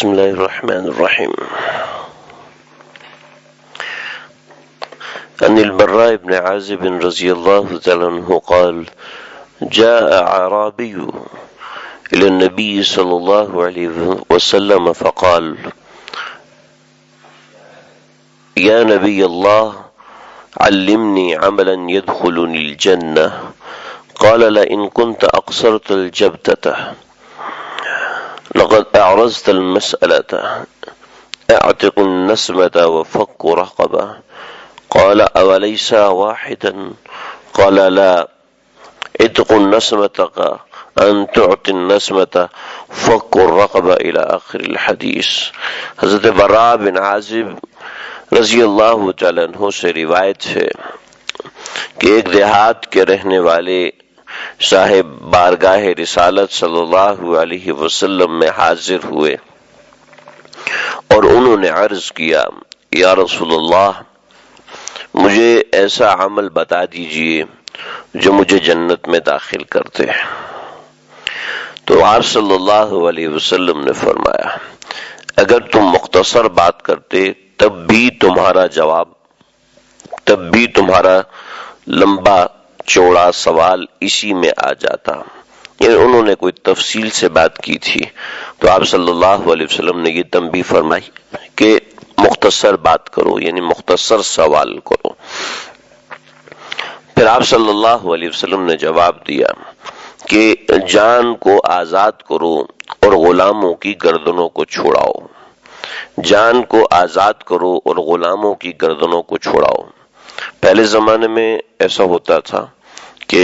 بسم الله الرحمن الرحيم. عن البراء بن عازب رضي الله تعالى عنه قال: جاء أعرابي إلى النبي صلى الله عليه وسلم فقال: يا نبي الله، علمني عملا يدخلني الجنة. قال: لئن كنت أقصرت الجبتة لقد أعرضت المسألة، اعتق النسمة وفك رقبة. قال: أوليس واحدا؟ قال: لا، اتق النسمة أن تعطي النسمة فك الرقبة إلى آخر الحدیث۔ حضرت براء بن عازب رضی اللہ تعالیٰ عنہ سے روایت ہے کہ ایک دیہات کے رہنے والے صاحب بارگاہ رسالت صلی اللہ علیہ وسلم میں حاضر ہوئے اور انہوں نے عرض کیا: یا رسول اللہ، مجھے ایسا عمل بتا دیجئے جو مجھے جنت میں داخل کرتے۔ تو آپ صلی اللہ علیہ وسلم نے فرمایا: اگر تم مختصر بات کرتے تب بھی تمہارا لمبا چوڑا سوال اسی میں آ جاتا۔ یعنی انہوں نے کوئی تفصیل سے بات کی تھی تو آپ صلی اللہ علیہ وسلم نے یہ تنبیہ فرمائی کہ مختصر بات کرو، یعنی مختصر سوال کرو۔ پھر آپ صلی اللہ علیہ وسلم نے جواب دیا کہ جان کو آزاد کرو اور غلاموں کی گردنوں کو چھڑاؤ۔ جان کو آزاد کرو اور غلاموں کی گردنوں کو چھڑاؤ۔ پہلے زمانے میں ایسا ہوتا تھا کہ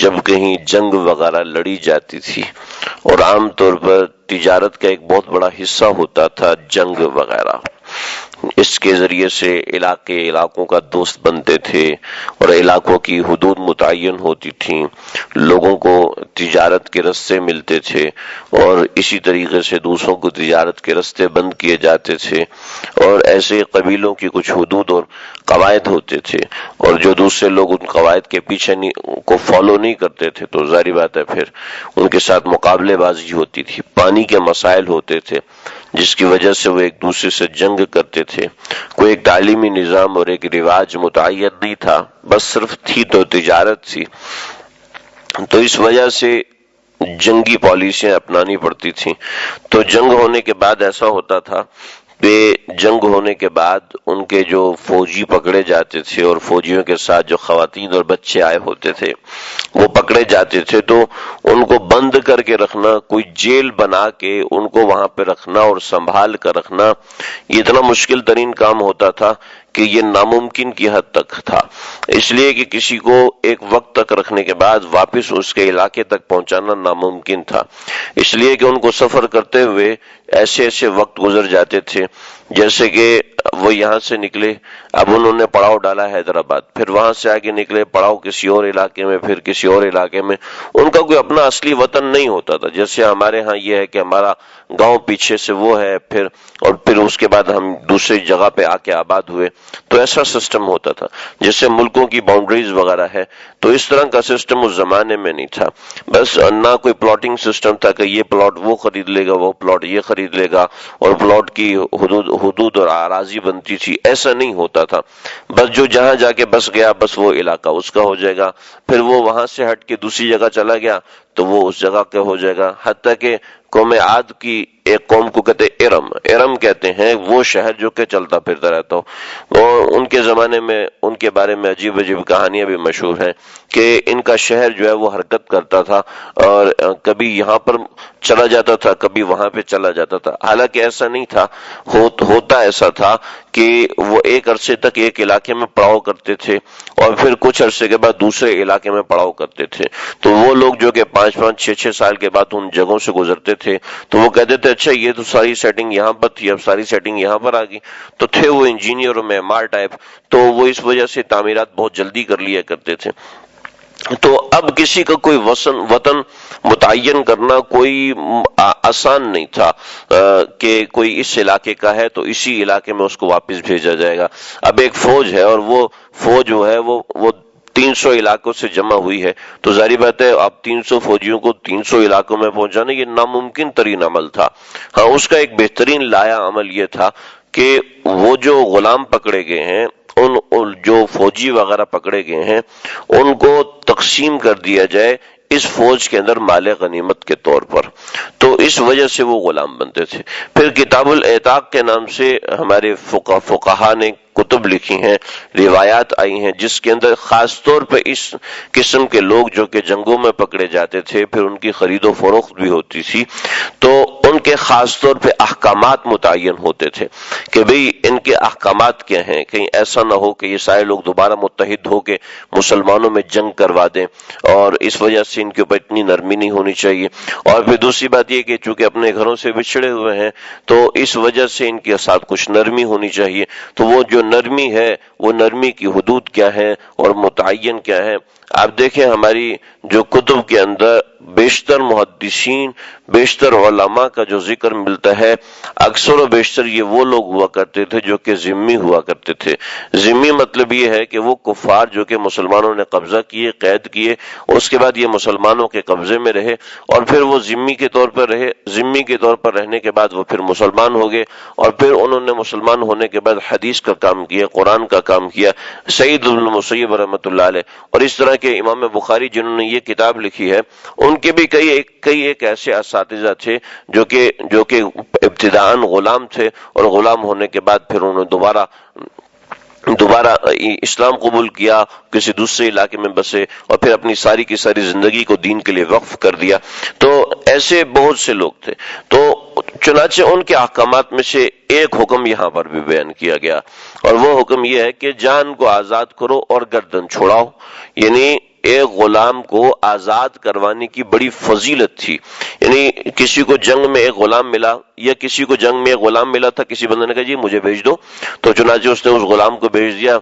جب کہیں جنگ وغیرہ لڑی جاتی تھی، اور عام طور پر تجارت کا ایک بہت بڑا حصہ ہوتا تھا جنگ وغیرہ، اس کے ذریعے سے علاقوں کا دوست بنتے تھے اور علاقوں کی حدود متعین ہوتی تھیں، لوگوں کو تجارت کے راستے ملتے تھے اور اسی طریقے سے دوسروں کو تجارت کے راستے بند کیے جاتے تھے، اور ایسے قبیلوں کی کچھ حدود اور قواعد ہوتے تھے، اور جو دوسرے لوگ ان قواعد کے پیچھے کو فالو نہیں کرتے تھے تو ظاہر بات ہے پھر ان کے ساتھ مقابلے بازی ہوتی تھی۔ پانی کے مسائل ہوتے تھے جس کی وجہ سے وہ ایک دوسرے سے جنگ کرتے تھے۔ کوئی ایک تعلیمی نظام اور ایک رواج متعین نہیں تھا، بس صرف تھی تو تجارت تھی، تو اس وجہ سے جنگی پالیسیاں اپنانی پڑتی تھیں۔ تو جنگ ہونے کے بعد ایسا ہوتا تھا کہ جنگ ہونے کے بعد ان کے جو فوجی پکڑے جاتے تھے اور فوجیوں کے ساتھ جو خواتین اور بچے آئے ہوتے تھے وہ پکڑے جاتے تھے، تو ان کو بند کر کے رکھنا، کوئی جیل بنا کے ان کو وہاں پہ رکھنا اور سنبھال کر رکھنا، یہ اتنا مشکل ترین کام ہوتا تھا کہ یہ ناممکن کی حد تک تھا، اس لیے کہ کسی کو ایک وقت تک رکھنے کے بعد واپس اس کے علاقے تک پہنچانا ناممکن تھا، اس لیے کہ ان کو سفر کرتے ہوئے ایسے وقت گزر جاتے تھے، جیسے کہ وہ یہاں سے نکلے، اب انہوں نے پڑاؤ ڈالا حیدرآباد، پھر وہاں سے آگے نکلے پڑاؤ کسی اور علاقے میں، پھر کسی اور علاقے میں، ان کا کوئی اپنا اصلی وطن نہیں ہوتا تھا۔ جیسے ہمارے ہاں یہ ہے کہ ہمارا گاؤں پیچھے سے وہ ہے، پھر اس کے بعد ہم دوسری جگہ پہ آ کے آباد ہوئے، تو ایسا سسٹم ہوتا تھا جیسے ملکوں کی باؤنڈریز وغیرہ ہے، تو اس طرح کا سسٹم اس زمانے میں نہیں تھا۔ بس نہ کوئی پلاٹنگ سسٹم تھا کہ یہ پلاٹ وہ خرید لے گا، وہ پلاٹ یہ خرید لے گا، اور پلاٹ کی حدود اور اراضی بنتی تھی، ایسا نہیں ہوتا تھا۔ بس جو جہاں جا کے بس گیا، بس وہ علاقہ اس کا ہو جائے گا، پھر وہ وہاں سے ہٹ کے دوسری جگہ چلا گیا تو وہ اس جگہ کا ہو جائے گا۔ حتیٰ کہ قوم عاد کی ایک قوم کو کہتے ارم کہتے ہیں، وہ شہر جو کہ چلتا پھرتا رہتا ہو، اور ان کے زمانے میں ان کے بارے میں عجیب کہانیاں بھی مشہور ہیں کہ ان کا شہر جو ہے وہ حرکت کرتا تھا اور کبھی یہاں پر چلا جاتا تھا، کبھی وہاں پہ چلا جاتا تھا، حالانکہ ایسا نہیں تھا، ہوتا ایسا تھا کہ وہ ایک عرصے تک ایک علاقے میں پڑاؤ کرتے تھے اور پھر کچھ عرصے کے بعد دوسرے علاقے میں پڑاؤ کرتے تھے۔ تو وہ لوگ جو کہ 5-6 سال کے بعد ان جگہوں سے گزرتے تھے تو وہ کہتے تھے اچھا یہ تو ساری سیٹنگ یہاں پر تھی، اب ساری سیٹنگ یہاں پر آ گئی، تو تھے وہ انجینئر اور معمار ٹائپ، تو وہ اس وجہ سے تعمیرات بہت جلدی کر لیا کرتے تھے۔ تو اب کسی کا کوئی وطن متعین کرنا کوئی آسان نہیں تھا کہ کوئی اس علاقے کا ہے تو اسی علاقے میں اس کو واپس بھیجا جائے گا۔ اب ایک فوج ہے اور وہ فوج جو ہے وہ 300 علاقوں سے جمع ہوئی ہے، تو ظاہر بات ہے اب 300 فوجیوں کو 300 علاقوں میں پہنچانا یہ ناممکن ترین عمل تھا۔ ہاں، اس کا ایک بہترین لایا عمل یہ تھا کہ وہ جو غلام پکڑے گئے ہیں، ان جو فوجی وغیرہ پکڑے گئے ہیں، ان کو تقسیم کر دیا جائے اس فوج کے اندر مال غنیمت کے طور پر، تو اس وجہ سے وہ غلام بنتے تھے۔ پھر کتاب العتاق کے نام سے ہمارے فقہا نے کتب لکھی ہیں، روایات آئی ہیں، جس کے اندر خاص طور پہ اس قسم کے لوگ جو کہ جنگوں میں پکڑے جاتے تھے، پھر ان کی خرید و فروخت بھی ہوتی تھی، تو ان کے خاص طور پہ احکامات متعین ہوتے تھے کہ بھئی ان کے احکامات کیا ہیں، کہیں ایسا نہ ہو کہ یہ سارے لوگ دوبارہ متحد ہو کے مسلمانوں میں جنگ کروا دیں، اور اس وجہ سے ان کے اوپر اتنی نرمی نہیں ہونی چاہیے۔ اور پھر دوسری بات یہ کہ چونکہ اپنے گھروں سے بچھڑے ہوئے ہیں تو اس وجہ سے ان کے ساتھ کچھ نرمی ہونی چاہیے، تو وہ جو نرمی ہے وہ نرمی کی حدود کیا ہے اور متعین کیا ہے۔ آپ دیکھیں ہماری جو کتب کے اندر بیشتر محدثین، بیشتر علماء کا جو ذکر ملتا ہے، اکثر و بیشتر یہ وہ لوگ ہوا کرتے تھے جو کہ ذمی ہوا کرتے تھے۔ ذمی مطلب یہ ہے کہ وہ کفار جو کہ مسلمانوں نے قبضہ کیے، قید کیے، اس کے بعد یہ مسلمانوں کے قبضے میں رہے، اور پھر وہ ذمی کے طور پر رہے، ذمی کے طور پر رہنے کے بعد وہ پھر مسلمان ہو گئے، اور پھر انہوں نے مسلمان ہونے کے بعد حدیث کا کام کیا، قرآن کا کام کیا، سعید بن المسیب رحمۃ اللہ علیہ، اور اس طرح کے امام بخاری جنہوں نے یہ کتاب لکھی ہے، ان کے بھی کئی ایک ایسے اساتذہ تھے جو کہ ابتداءً غلام تھے، اور غلام ہونے کے بعد پھر انہوں نے دوبارہ اسلام قبول کیا، کسی دوسرے علاقے میں بسے، اور پھر اپنی ساری کی ساری زندگی کو دین کے لیے وقف کر دیا۔ تو ایسے بہت سے لوگ تھے، تو چنانچہ ان کے احکامات میں سے ایک حکم یہاں پر بھی بیان کیا گیا، اور وہ حکم یہ ہے کہ جان کو آزاد کرو اور گردن چھوڑاؤ، یعنی ایک غلام کو آزاد کروانے کی بڑی فضیلت تھی۔ یعنی کسی کو جنگ میں ایک غلام ملا، یا کسی کو جنگ میں ایک غلام ملا تھا، کسی بندے نے کہا جی مجھے بھیج دو، تو چنانچہ اس نے اس غلام کو بھیج دیا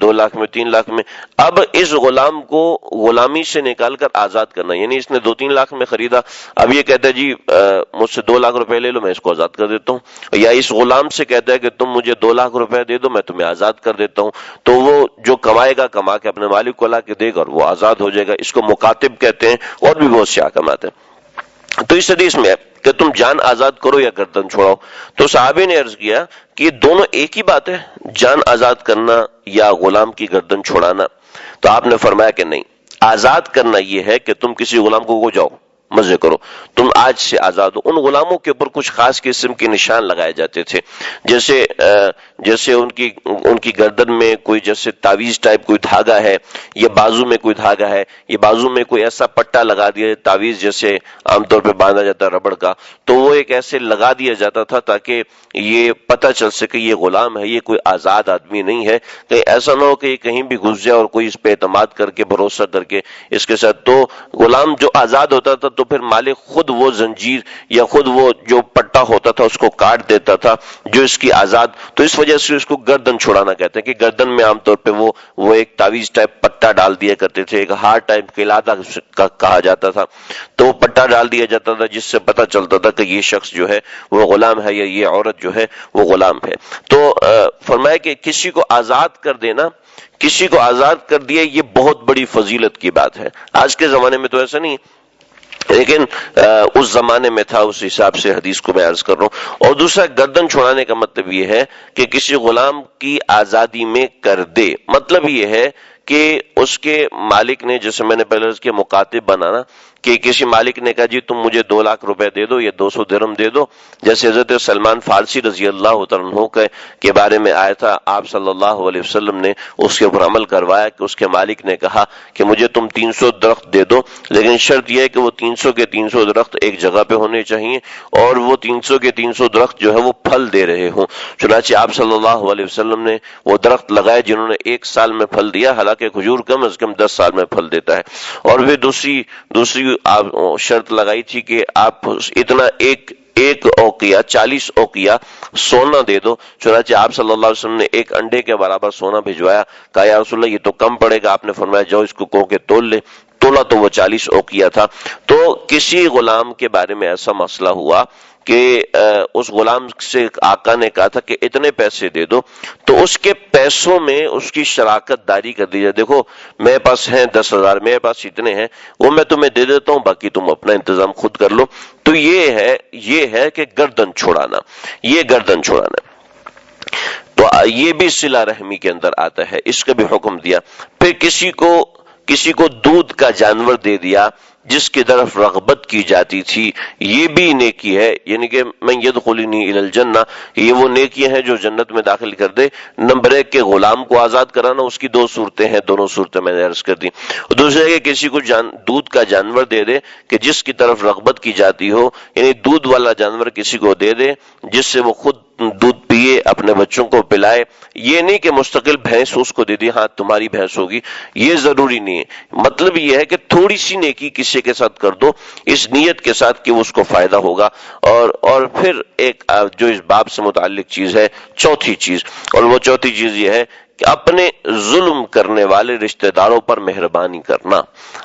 2 لاکھ میں، 3 لاکھ میں۔ اب اس غلام کو غلامی سے نکال کر آزاد کرنا، یعنی اس نے 2-3 لاکھ میں خریدا، اب یہ کہتا ہے جی مجھ سے 2 لاکھ روپے لے لو، میں اس کو آزاد کر دیتا ہوں، یا اس غلام سے کہتا ہے کہ تم مجھے 2 لاکھ روپے دے دو، میں تمہیں آزاد کر دیتا ہوں، تو وہ جو کمائے گا کما کے اپنے مالک کو لا کے دے گا اور وہ آزاد ہو جائے گا۔ اس کو مکاتب کہتے ہیں، اور بھی بہت سے احکامات ہیں۔ تو اس حدیث میں ہے کہ تم جان آزاد کرو یا گردن چھوڑاؤ، تو صحابی نے عرض کیا کہ یہ دونوں ایک ہی بات ہے، جان آزاد کرنا یا غلام کی گردن چھوڑانا؟ تو آپ نے فرمایا کہ نہیں، آزاد کرنا یہ ہے کہ تم کسی غلام کو جاؤ مزے کرو، تم آج سے آزاد ہو۔ ان غلاموں کے اوپر کچھ خاص قسم کے نشان لگائے جاتے تھے، جیسے ان کی گردن میں کوئی جیسے تعویذ ٹائپ کوئی دھاگا ہے، یا بازو میں کوئی دھاگا ہے، یا بازو میں کوئی ایسا پٹا لگا دیا، تعویذ جیسے عام طور پہ باندھا جاتا ہے ربڑ کا، تو وہ ایک ایسے لگا دیا جاتا تھا تاکہ یہ پتہ چل سکے یہ غلام ہے، یہ کوئی آزاد آدمی نہیں ہے، کہیں ایسا نہ ہو کہ یہ کہیں بھی گھس جائے اور کوئی اس پہ اعتماد کر کے بھروسہ کر کے اس کے ساتھ۔ تو غلام جو آزاد ہوتا تھا تو پھر مالک خود وہ زنجیر یا خود وہ جو پٹا ہوتا تھا اس کو کاٹ دیتا تھا جو اس کی آزاد، تو اس وجہ سے اس کو گردن چھڑانا کہتے ہیں کہ گردن میں عام طور پہ وہ ایک تعویذ ٹائپ پٹا ڈال دیا کرتے تھے، ایک ہار ٹائپ قلادہ کہا جاتا تھا، تو وہ پٹا ڈال دیا جاتا تھا جس سے پتہ چلتا تھا کہ یہ شخص جو ہے وہ غلام ہے یا یہ عورت جو ہے وہ غلام ہے۔ تو فرمایا کہ کسی کو آزاد کر دینا، کسی کو آزاد کر دیا، یہ بہت بڑی فضیلت کی بات ہے۔ آج کے زمانے میں تو ایسا نہیں، لیکن اس زمانے میں تھا، اس حساب سے حدیث کو میں عرض کر رہا ہوں۔ اور دوسرا گردن چھوڑانے کا مطلب یہ ہے کہ کسی غلام کی آزادی میں کر دے، مطلب یہ ہے کہ اس کے مالک نے، جیسے میں نے پہلے عرض کیا مکاتب بنانا، کہ کسی مالک نے کہا جی تم مجھے 2 لاکھ روپے دے دو یا 200 درہم دے دو، جیسے حضرت سلمان فارسی رضی اللہ تعالیٰ عنہ کے بارے میں آیا تھا، آپ صلی اللہ علیہ وسلم نے اس کے اوپر عمل کروایا کہ اس کے مالک نے کہا کہ مجھے تم 300 درخت دے دو، لیکن شرط یہ ہے کہ وہ 300 کے 300 درخت ایک جگہ پہ ہونے چاہیے، اور وہ 300 کے 300 درخت جو ہے وہ پھل دے رہے ہوں۔ چنانچہ آپ صلی اللہ علیہ وسلم نے وہ درخت لگائے جنہوں نے 1 سال میں پھل دیا، حالانکہ کھجور کم از کم 10 سال میں پھل دیتا ہے۔ اور پھر دوسری آپ شرط لگائی تھی کہ آپ اتنا ایک اوقیہ 40 اوقیہ سونا دے دو، چنانچہ آپ صلی اللہ علیہ وسلم نے 1 انڈے کے برابر سونا بھجوایا، کہا یا رسول اللہ یہ تو کم پڑے گا، آپ نے فرمایا جاؤ اس کو کہو کہ تول لے، تو 16 تو وہ 40 اوقیہ تھا۔ تو کسی غلام کے بارے میں ایسا مسئلہ ہوا کہ اس غلام سے آقا نے کہا تھا کہ اتنے پیسے دے دو، تو اس کے پیسوں میں اس کی شراکت داری کر دی جائے، دیکھو میرے پاس ہیں 10,000، میرے پاس اتنے ہیں، وہ میں تمہیں دے دیتا ہوں، باقی تم اپنا انتظام خود کر لو۔ تو یہ ہے کہ گردن چھوڑانا، یہ گردن چھوڑانا، تو یہ بھی صلہ رحمی کے اندر آتا ہے، اس کا بھی حکم دیا۔ پھر کسی کو دودھ کا جانور دے دیا جس کی طرف رغبت کی جاتی تھی، یہ بھی نیکی ہے، یعنی کہ من یدخلنی الی الجنہ، یہ وہ نیکی ہیں جو جنت میں داخل کر دے۔ نمبر 1 کہ غلام کو آزاد کرانا، اس کی 2 صورتیں ہیں، دونوں صورتیں میں نے عرض کر دی۔ دوسرے کہ کسی کو دودھ کا جانور دے دے کہ جس کی طرف رغبت کی جاتی ہو، یعنی دودھ والا جانور کسی کو دے دے جس سے وہ خود دودھ پیے، اپنے بچوں کو پلائے، یہ نہیں کہ مستقل بھینس اس کو دے دی، ہاں تمہاری بھینس ہوگی، یہ ضروری نہیں ہے۔ مطلب یہ ہے کہ تھوڑی سی نیکی کسی کے ساتھ کر دو اس نیت کے ساتھ کہ اس کو فائدہ ہوگا۔ اور پھر ایک جو اس باب سے متعلق چیز ہے، چوتھی چیز، اور وہ چوتھی چیز یہ ہے کہ اپنے ظلم کرنے والے رشتہ داروں پر مہربانی کرنا،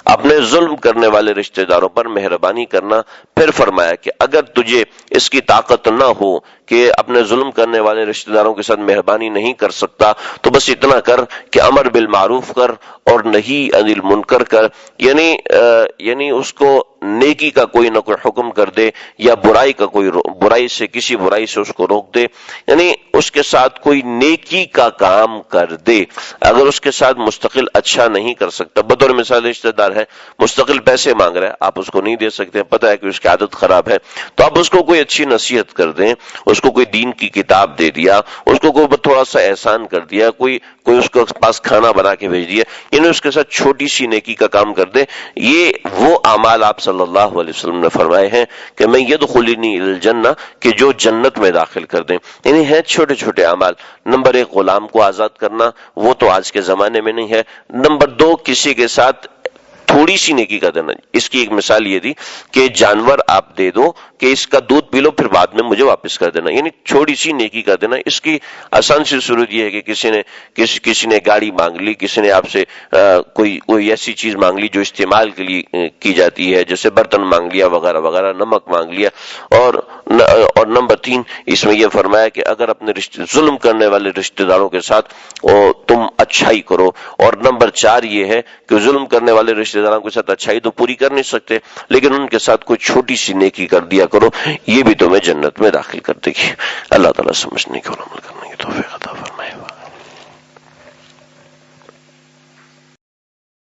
اپنے ظلم کرنے والے رشتہ داروں پر مہربانی کرنا۔ پھر فرمایا کہ اگر تجھے اس کی طاقت نہ ہو کہ اپنے ظلم کرنے والے رشتہ داروں کے ساتھ مہربانی نہیں کر سکتا، تو بس اتنا کر کہ امر بالمعروف کر اور نہی عن المنکر کر، یعنی اس کو نیکی کا کوئی نہ کوئی حکم کر دے، یا برائی سے کسی برائی سے اس کو روک دے، یعنی اس کے ساتھ کوئی نیکی کا کام کر دے۔ اگر اس کے ساتھ مستقل اچھا نہیں کر سکتا، بطور مثال رشتہ دار ہے، مستقل پیسے مانگ رہا ہے، آپ اس کو نہیں دے سکتے، پتہ ہے کہ اس کی عادت خراب ہے، تو آپ اس کو کوئی اچھی نصیحت کر دیں، اس کو کوئی دین کی کتاب دے دیا، اس کو کوئی تھوڑا سا احسان کر دیا، کوئی اس کو پاس کھانا بنا کے بھیج دیا، یعنی اس کے ساتھ چھوٹی سی نیکی کا کام کر دے۔ یہ وہ اعمال آپ صلی اللہ علیہ وسلم نے فرمائے ہیں کہ میں یدخلنی الی الجنہ، کہ جو جنت میں داخل کر دیں، یعنی ہیں چھوٹے چھوٹے اعمال۔ نمبر 1 غلام کو آزاد کرنا، وہ تو آج کے زمانے میں نہیں ہے۔ نمبر 2 کسی کے ساتھ تھوڑی سی نیکی کا دینا۔ اس کی ایک مثال یہ تھی کہ جانور آپ دے دو کہ اس کا دودھ پی لو، پھر بعد میں مجھے واپس کر دینا، یعنی چھوٹی سی نیکی کا دینا۔ اس کی آسان سی صورت یہ ہے کہ کسی نے گاڑی مانگ لی، کسی نے آپ سے کوئی ایسی چیز مانگ لی جو استعمال کے لیے کی جاتی ہے، جیسے برتن مانگ لیا وغیرہ وغیرہ، نمک مانگ لیا۔ اور نمبر 3 اس میں یہ فرمایا کہ اگر اپنے ظلم کرنے والے رشتہ داروں کے ساتھ تم اچھائی کرو۔ اور نمبر 4 یہ ہے کہ ظلم کرنے والے رشتہ داروں کے ساتھ اچھائی تو پوری کر نہیں سکتے، لیکن ان کے ساتھ کوئی چھوٹی سی نیکی کر دیا کرو، یہ بھی تمہیں جنت میں داخل کر دے گی۔ اللہ تعالیٰ سمجھنے کی اور عمل کرنے کی توفیق عطا فرمائے۔